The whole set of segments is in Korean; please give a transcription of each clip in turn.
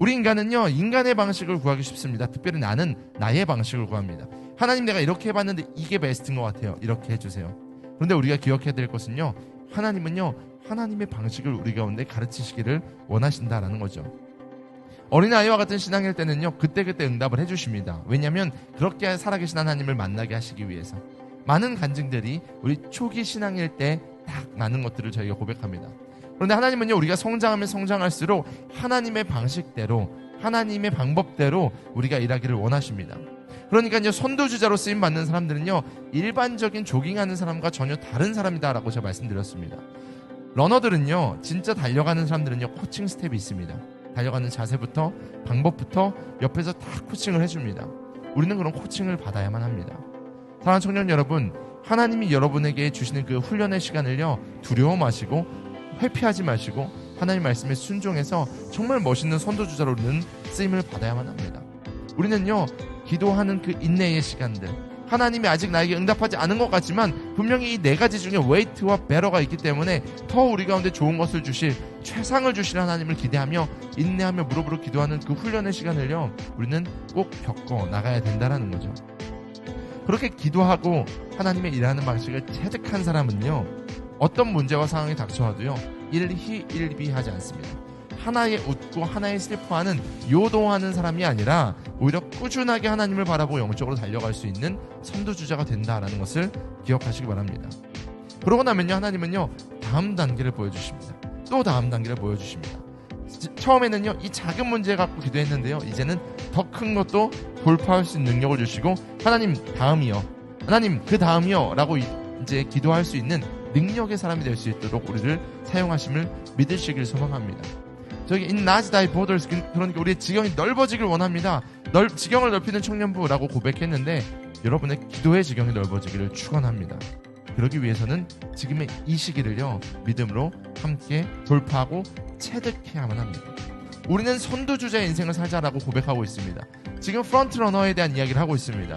우리 인간은요, 인간의 방식을 구하기 쉽습니다. 특별히 나는 나의 방식을 구합니다. 하나님, 내가 이렇게 해봤는데 이게 베스트인 것 같아요. 이렇게 해주세요. 그런데 우리가 기억해야 될 것은요, 하나님은요, 하나님의 방식을 우리 가운데 가르치시기를 원하신다라는 거죠. 어린아이와 같은 신앙일 때는요, 그때그때 응답을 해주십니다. 왜냐하면 그렇게 살아계신 하나님을 만나게 하시기 위해서. 많은 간증들이 우리 초기 신앙일 때 딱 많은 것들을 저희가 고백합니다. 그런데 하나님은요, 우리가 성장하면 성장할수록 하나님의 방식대로, 하나님의 방법대로 우리가 일하기를 원하십니다. 그러니까요, 선도주자로 쓰임받는 사람들은요, 일반적인 조깅하는 사람과 전혀 다른 사람이다라고 제가 말씀드렸습니다. 러너들은요, 진짜 달려가는 사람들은요, 코칭 스텝이 있습니다. 달려가는 자세부터 방법부터 옆에서 다 코칭을 해줍니다. 우리는 그런 코칭을 받아야만 합니다. 사랑하는 청년 여러분, 하나님이 여러분에게 주시는 그 훈련의 시간을요, 두려워 마시고 회피하지 마시고 하나님 말씀에 순종해서 정말 멋있는 선도주자로는 쓰임을 받아야만 합니다. 우리는요, 기도하는 그 인내의 시간들, 하나님이 아직 나에게 응답하지 않은 것 같지만 분명히 이 네 가지 중에 웨이트와 베러가 있기 때문에 더 우리 가운데 좋은 것을 주실, 최상을 주실 하나님을 기대하며 인내하며 무릎으로 기도하는 그 훈련의 시간을요, 우리는 꼭 겪어 나가야 된다는 거죠. 그렇게 기도하고 하나님의 일하는 방식을 체득한 사람은요, 어떤 문제와 상황이 닥쳐와도요, 일희일비하지 않습니다. 하나에 웃고 하나에 슬퍼하는, 요동하는 사람이 아니라 오히려 꾸준하게 하나님을 바라보고 영적으로 달려갈 수 있는 선두주자가 된다라는 것을 기억하시기 바랍니다. 그러고 나면요, 하나님은요, 다음 단계를 보여주십니다. 또 다음 단계를 보여주십니다. 처음에는요, 이 작은 문제 갖고 기도했는데요, 이제는 더 큰 것도 돌파할 수 있는 능력을 주시고, 하나님 다음이요, 하나님 그 다음이요 라고 이제 기도할 수 있는 능력의 사람이 될 수 있도록 우리를 사용하심을 믿으시길 소망합니다. 저기 enlarge thy borders, 그러니까 우리의 지경이 넓어지길 원합니다. 지경을 넓히는 청년부라고 고백했는데 여러분의 기도의 지경이 넓어지기를 축원합니다. 그러기 위해서는 지금의 이 시기를요, 믿음으로 함께 돌파하고 체득해야만 합니다. 우리는 선두주자의 인생을 살자라고 고백하고 있습니다. 지금 프론트러너에 대한 이야기를 하고 있습니다.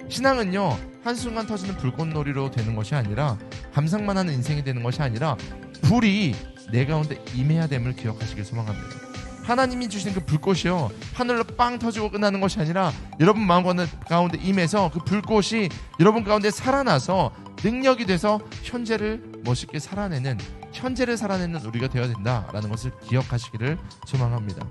신앙은요, 한순간 터지는 불꽃놀이로 되는 것이 아니라, 감상만 하는 인생이 되는 것이 아니라 불이 내 가운데 임해야 됨을 기억하시길 소망합니다. 하나님이 주시는 그 불꽃이요, 하늘로 빵 터지고 끝나는 것이 아니라 여러분 마음 가운데 임해서 그 불꽃이 여러분 가운데 살아나서 능력이 돼서 현재를 멋있게 살아내는, 현재를 살아내는 우리가 되어야 된다라는 것을 기억하시기를 소망합니다.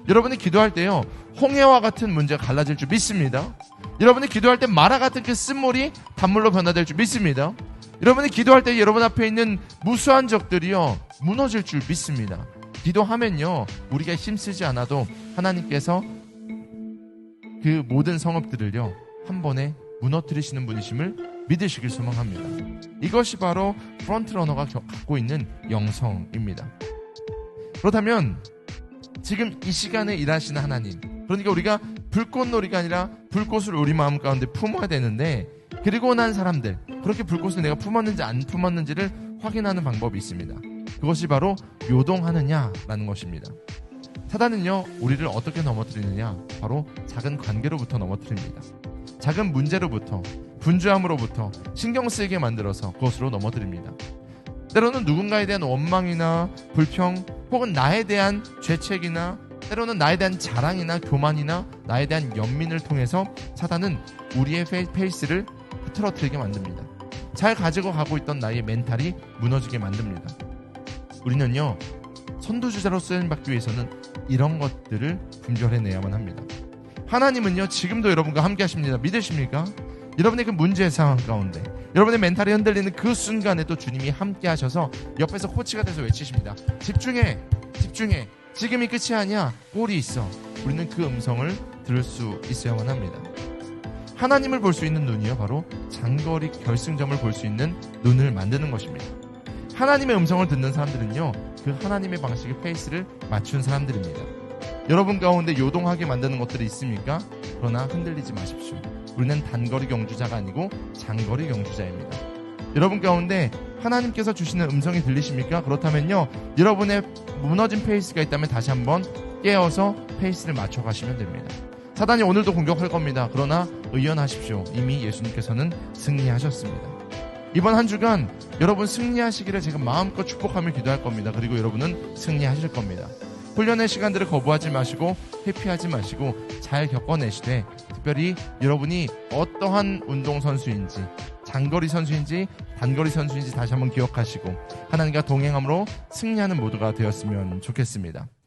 여러분이 기도할 때요, 홍해와 같은 문제가 갈라질 줄 믿습니다. 여러분이 기도할 때 마라 같은 그 쓴물이 단물로 변화될 줄 믿습니다. 여러분이 기도할 때 여러분 앞에 있는 무수한 적들이요, 무너질 줄 믿습니다. 기도하면요, 우리가 힘쓰지 않아도 하나님께서 그 모든 성읍들을요, 한 번에 무너뜨리시는 분이심을 믿으시길 소망합니다. 이것이 바로 프론트러너가 갖고 있는 영성입니다. 그렇다면 지금 이 시간에 일하시는 하나님, 그러니까 우리가 불꽃놀이가 아니라 불꽃을 우리 마음 가운데 품어야 되는데, 그리고 난 사람들, 그렇게 불꽃을 내가 품었는지 안 품었는지를 확인하는 방법이 있습니다. 그것이 바로 요동하느냐라는 것입니다. 사단은요, 우리를 어떻게 넘어뜨리느냐, 바로 작은 관계로부터 넘어뜨립니다. 작은 문제로부터, 분주함으로부터 신경 쓰이게 만들어서 그것으로 넘어뜨립니다. 때로는 누군가에 대한 원망이나 불평, 혹은 나에 대한 죄책이나, 때로는 나에 대한 자랑이나 교만이나 나에 대한 연민을 통해서 사단은 우리의 페이스를 흐트러뜨리게 만듭니다. 잘 가지고 가고 있던 나의 멘탈이 무너지게 만듭니다. 우리는요, 선두주자로 쓰임받기 위해서는 이런 것들을 분별해내야만 합니다. 하나님은요, 지금도 여러분과 함께 하십니다. 믿으십니까? 여러분의 그 문제의 상황 가운데, 여러분의 멘탈이 흔들리는 그 순간에 또 주님이 함께 하셔서 옆에서 코치가 돼서 외치십니다. 집중해, 집중해. 지금이 끝이 아니야. 골이 있어. 우리는 그 음성을 들을 수 있어야만 합니다. 하나님을 볼 수 있는 눈이요, 바로 장거리 결승점을 볼 수 있는 눈을 만드는 것입니다. 하나님의 음성을 듣는 사람들은요, 그 하나님의 방식의 페이스를 맞춘 사람들입니다. 여러분 가운데 요동하게 만드는 것들이 있습니까? 그러나 흔들리지 마십시오. 우리는 단거리 경주자가 아니고 장거리 경주자입니다. 여러분 가운데 하나님께서 주시는 음성이 들리십니까? 그렇다면요, 여러분의 무너진 페이스가 있다면 다시 한번 깨어서 페이스를 맞춰가시면 됩니다. 사단이 오늘도 공격할 겁니다. 그러나 의연하십시오. 이미 예수님께서는 승리하셨습니다. 이번 한 주간 여러분 승리하시기를 제가 마음껏 축복하며 기도할 겁니다. 그리고 여러분은 승리하실 겁니다. 훈련의 시간들을 거부하지 마시고 회피하지 마시고 잘 겪어내시되, 특별히 여러분이 어떠한 운동선수인지, 장거리 선수인지 단거리 선수인지 다시 한번 기억하시고 하나님과 동행함으로 승리하는 모두가 되었으면 좋겠습니다.